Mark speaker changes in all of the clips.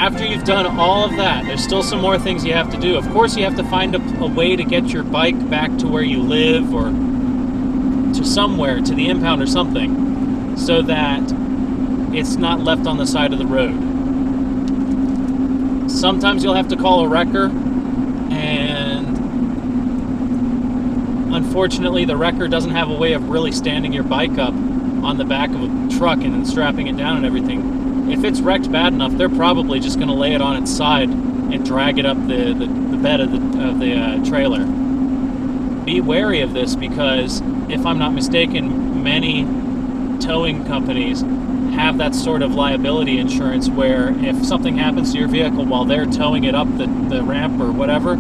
Speaker 1: after you've done all of that, there's still some more things you have to do. Of course, you have to find a way to get your bike back to where you live or to somewhere, to the impound or something, so that it's not left on the side of the road. Sometimes you'll have to call a wrecker, and unfortunately the wrecker doesn't have a way of really standing your bike up on the back of a truck and then strapping it down and everything. If it's wrecked bad enough, they're probably just going to lay it on its side and drag it up the bed of the trailer. Be wary of this, because if I'm not mistaken, many towing companies have that sort of liability insurance where if something happens to your vehicle while they're towing it up the ramp or whatever,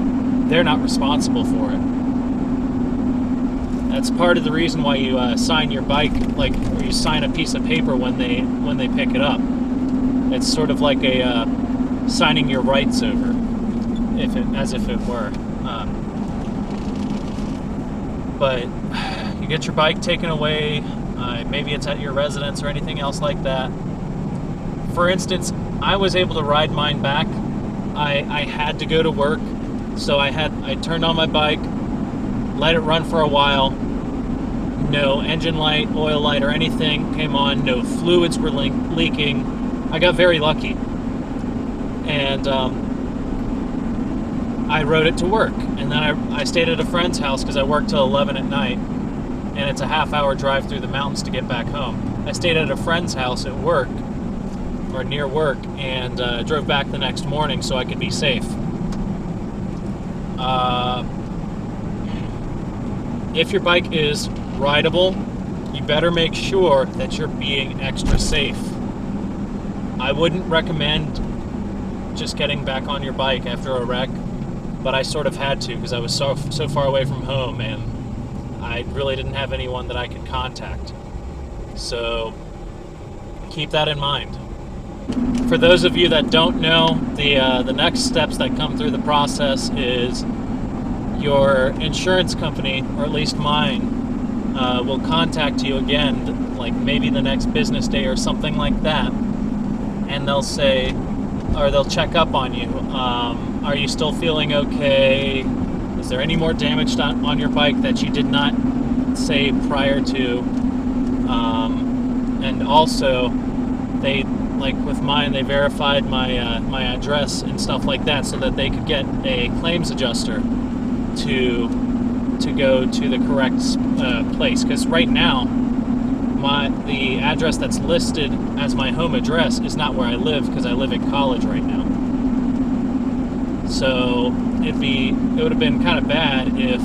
Speaker 1: they're not responsible for it. That's part of the reason why you sign your bike, or you sign a piece of paper when they pick it up. It's sort of like a signing your rights over, as if it were. But you get your bike taken away. Maybe it's at your residence or anything else like that. For instance, I was able to ride mine back. I had to go to work, so I turned on my bike, let it run for a while. No engine light, oil light, or anything came on. No fluids were leaking. I got very lucky, and I rode it to work. And then I stayed at a friend's house because I worked till 11 at night, and it's a half-hour drive through the mountains to get back home. I stayed at a friend's house at work, or near work, and drove back the next morning so I could be safe. If your bike is rideable, you better make sure that you're being extra safe. I wouldn't recommend just getting back on your bike after a wreck, but I sort of had to because I was so far away from home and I really didn't have anyone that I could contact. So keep that in mind. For those of you that don't know, the next steps that come through the process is your insurance company, or at least mine, will contact you again, like maybe the next business day or something like that, and they'll say, or they'll check up on you. Are you still feeling okay? Is there any more damage on your bike that you did not say prior to? And also, they, like with mine, they verified my my address and stuff like that, so that they could get a claims adjuster to go to the correct place. Because right now, the address that's listed as my home address is not where I live, because I live in college right now. So it would have been kind of bad if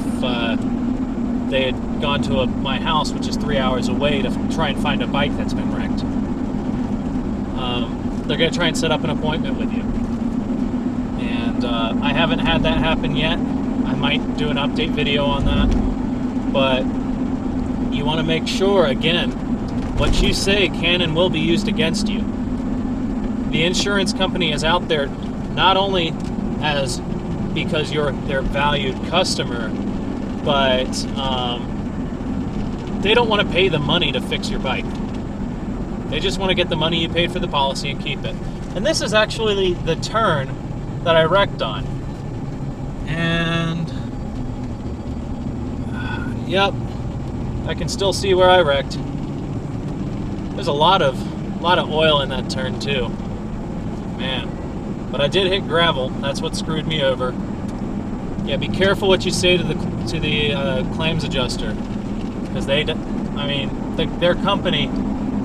Speaker 1: they had gone to my house, which is 3 hours away, to try and find a bike that's been wrecked. They're going to try and set up an appointment with you. And I haven't had that happen yet. I might do an update video on that. But you want to make sure, again, what you say can and will be used against you. The insurance company is out there not only because you're their valued customer, but they don't want to pay the money to fix your bike. They just want to get the money you paid for the policy and keep it. And this is actually the turn that I wrecked on. And yep, I can still see where I wrecked. There's a lot of oil in that turn too, man. But I did hit gravel. That's what screwed me over. Yeah, be careful what you say to the claims adjuster, because their company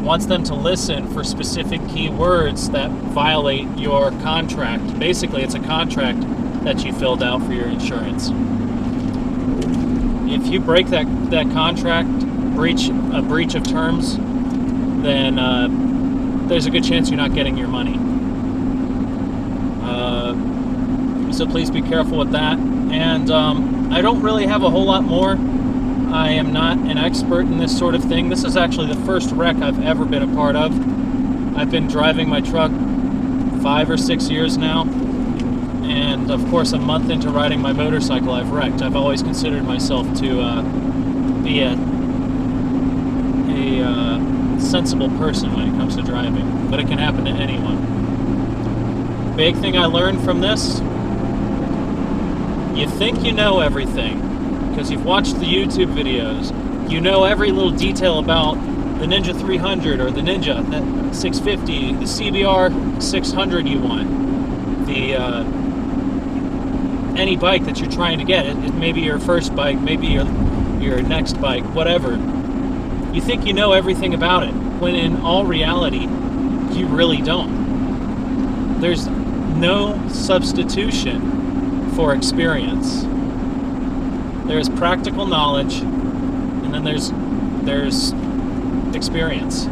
Speaker 1: wants them to listen for specific keywords that violate your contract. Basically, it's a contract that you filled out for your insurance. If you break that contract, a breach of terms, then there's a good chance you're not getting your money. So please be careful with that. And I don't really have a whole lot more. I am not an expert in this sort of thing. This is actually the first wreck I've ever been a part of. I've been driving my truck 5 or 6 years now. And of course, a month into riding my motorcycle, I've wrecked. I've always considered myself to be a sensible person when it comes to driving, but it can happen to anyone. big thing I learned from this, you think you know everything because you've watched the YouTube videos. You know every little detail about the Ninja 300 or the Ninja 650, the CBR 600 you want, the any bike that you're trying to get. It may be your first bike, maybe your next bike, whatever. You think you know everything about it, when in all reality, you really don't. There's no substitution for experience. There's practical knowledge, and then there's experience.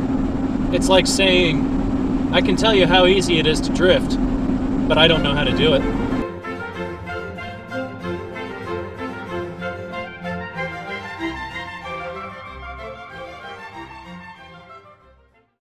Speaker 1: It's like saying, I can tell you how easy it is to drift, but I don't know how to do it.